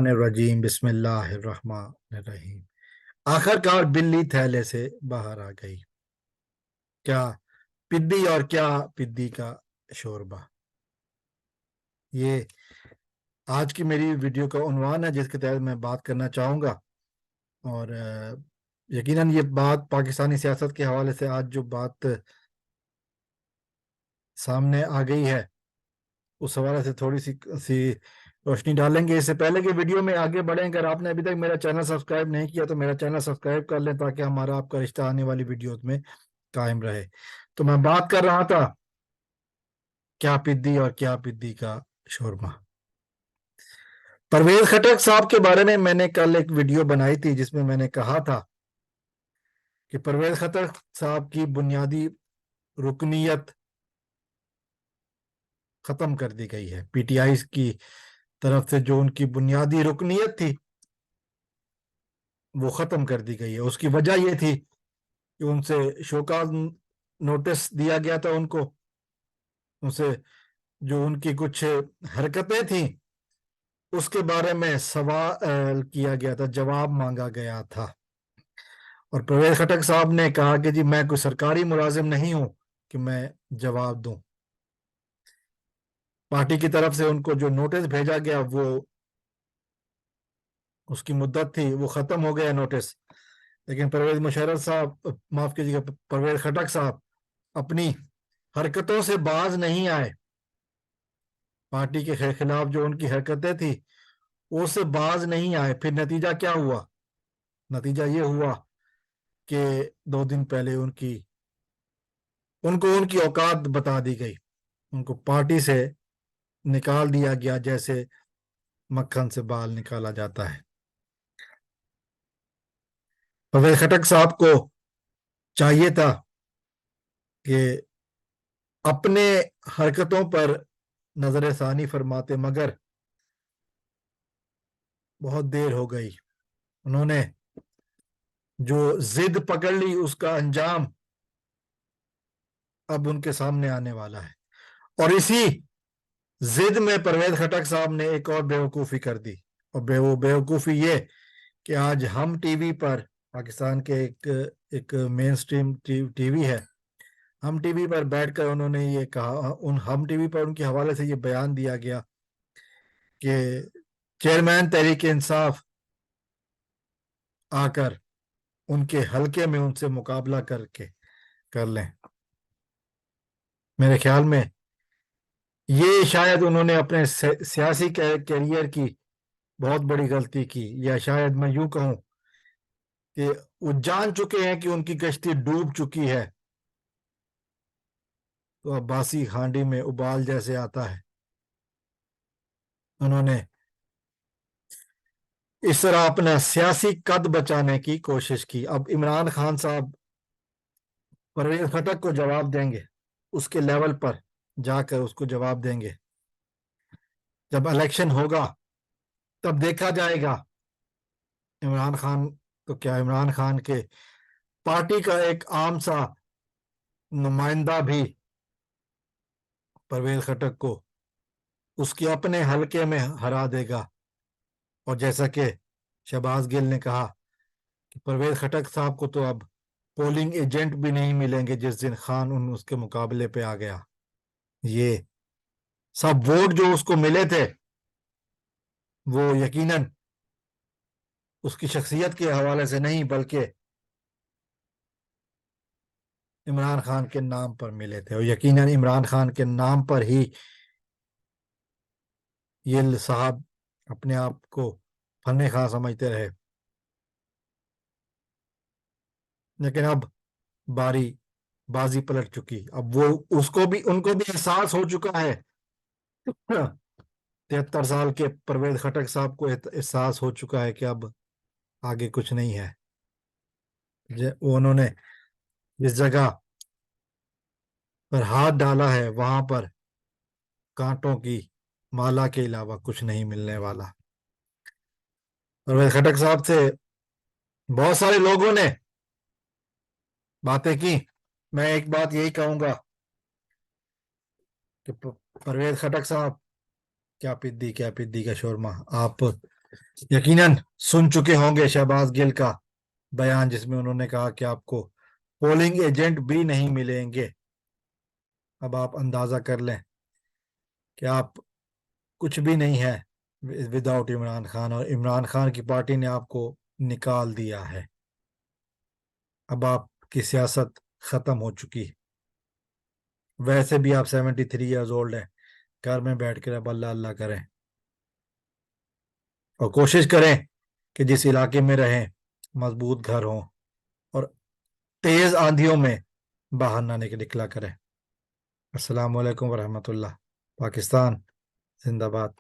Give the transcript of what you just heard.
रजीम बिस्मिल्लाहिर्रहमानिर्रहीम। आखिरकार बिल्ली थैले से बाहर आ गई। क्या पिद्दी और क्या पिद्दी का शोरबा। ये आज की मेरी वीडियो का उन्वान है जिसके तहत मैं बात करना चाहूँगा। और यकीनन ये बात पाकिस्तानी सियासत के हवाले से आज जो बात सामने आ गई है उस हवाले से थोड़ी सी सी रोशनी डालेंगे। इससे पहले कि वीडियो में आगे बढ़ें, अगर आपने अभी तक मेरा चैनल सब्सक्राइब नहीं किया तो मेरा चैनल सब्सक्राइब कर लें ताकि हमारा आपका रिश्ता आने वाली वीडियोस में कायम रहे। तो मैं बात कर रहा था क्या पिद्दी और क्या पिद्दी का शोरमा। परवेज खटक साहब के बारे में मैंने कल एक वीडियो बनाई थी जिसमें मैंने कहा था कि परवेज खटक साहब की बुनियादी रुकनीयत खत्म कर दी गई है। पीटीआई की तरफ से जो उनकी बुनियादी रुकनीयत थी वो खत्म कर दी गई है। उसकी वजह ये थी कि उनसे शोकॉज नोटिस दिया गया था उनको। उनसे जो उनकी कुछ हरकतें थी उसके बारे में सवाल किया गया था, जवाब मांगा गया था। और परवेज खटक साहब ने कहा कि जी मैं कोई सरकारी मुलाजिम नहीं हूं कि मैं जवाब दूं। पार्टी की तरफ से उनको जो नोटिस भेजा गया वो उसकी मुद्दत थी वो खत्म हो गया नोटिस। लेकिन परवेज मुशर्रफ साहब, माफ कीजिएगा, परवेज खटक साहब अपनी हरकतों से बाज नहीं आए। पार्टी के खिलाफ जो उनकी हरकतें थी उससे बाज नहीं आए। फिर नतीजा क्या हुआ? नतीजा ये हुआ कि 2 दिन पहले उनको उनकी औकात बता दी गई। उनको पार्टी से निकाल दिया गया जैसे मक्खन से बाल निकाला जाता है। परवेज खटक साहब को चाहिए था कि अपने हरकतों पर नजर सानी फरमाते, मगर बहुत देर हो गई। उन्होंने जो जिद पकड़ ली उसका अंजाम अब उनके सामने आने वाला है। और इसी जिद में परवेज खटक साहब ने एक और बेवकूफ़ी कर दी। और वो बेवकूफ़ी ये कि आज हम टीवी पर, पाकिस्तान के एक मेन स्ट्रीम टीवी है, हम टीवी पर बैठकर उन्होंने ये कहा, उन हम टीवी पर उनके हवाले से ये बयान दिया गया कि चेयरमैन तहरीक इंसाफ आकर उनके हलके में उनसे मुकाबला करके कर लें। मेरे ख्याल में ये शायद उन्होंने अपने सियासी कैरियर की बहुत बड़ी गलती की, या शायद मैं यूं कहूं कि वो जान चुके हैं कि उनकी कश्ती डूब चुकी है। तो अब बासी हांडी में उबाल जैसे आता है। उन्होंने इस तरह अपना सियासी कद बचाने की कोशिश की। अब इमरान खान साहब परवेज खटक को जवाब देंगे, उसके लेवल पर जाकर उसको जवाब देंगे। जब इलेक्शन होगा तब देखा जाएगा इमरान खान, तो क्या इमरान खान के पार्टी का एक आम सा नुमाइंदा भी परवेज खटक को उसके अपने हलके में हरा देगा। और जैसा कि शहबाज गिल ने कहा कि परवेज खटक साहब को तो अब पोलिंग एजेंट भी नहीं मिलेंगे जिस दिन खान उसके मुकाबले पे आ गया। ये सब वोट जो उसको मिले थे वो यकीनन उसकी शख्सियत के हवाले से नहीं बल्कि इमरान खान के नाम पर मिले थे। और यकीनन इमरान खान के नाम पर ही ये साहब अपने आप को फन्ने खा समझते रहे। लेकिन अब बाजी पलट चुकी। अब वो उसको भी उनको भी एहसास हो चुका है। 73 साल के परवेज खटक साहब को एहसास हो चुका है कि अब आगे कुछ नहीं है। वो उन्होंने जिस जगह पर हाथ डाला है वहां पर कांटों की माला के अलावा कुछ नहीं मिलने वाला। परवेज खटक साहब से बहुत सारे लोगों ने बातें की। मैं एक बात यही कहूंगा कि परवेज खटक साहब क्या पिद्दी का शोरमा। आप यकीनन सुन चुके होंगे शहबाज गिल का बयान, जिसमें उन्होंने कहा कि आपको पोलिंग एजेंट भी नहीं मिलेंगे। अब आप अंदाजा कर लें कि आप कुछ भी नहीं है विदाउट इमरान खान, और इमरान खान की पार्टी ने आपको निकाल दिया है। अब आपकी सियासत खत्म हो चुकी है। वैसे भी आप 73 ईयर्स ओल्ड हैं। घर में बैठ कर अब अल्लाह अल्लाह करें और कोशिश करें कि जिस इलाके में रहें मजबूत घर हो, और तेज आंधियों में बाहर ना निकला करें। अस्सलाम वालेकुम वरहमतुल्लाह। पाकिस्तान जिंदाबाद।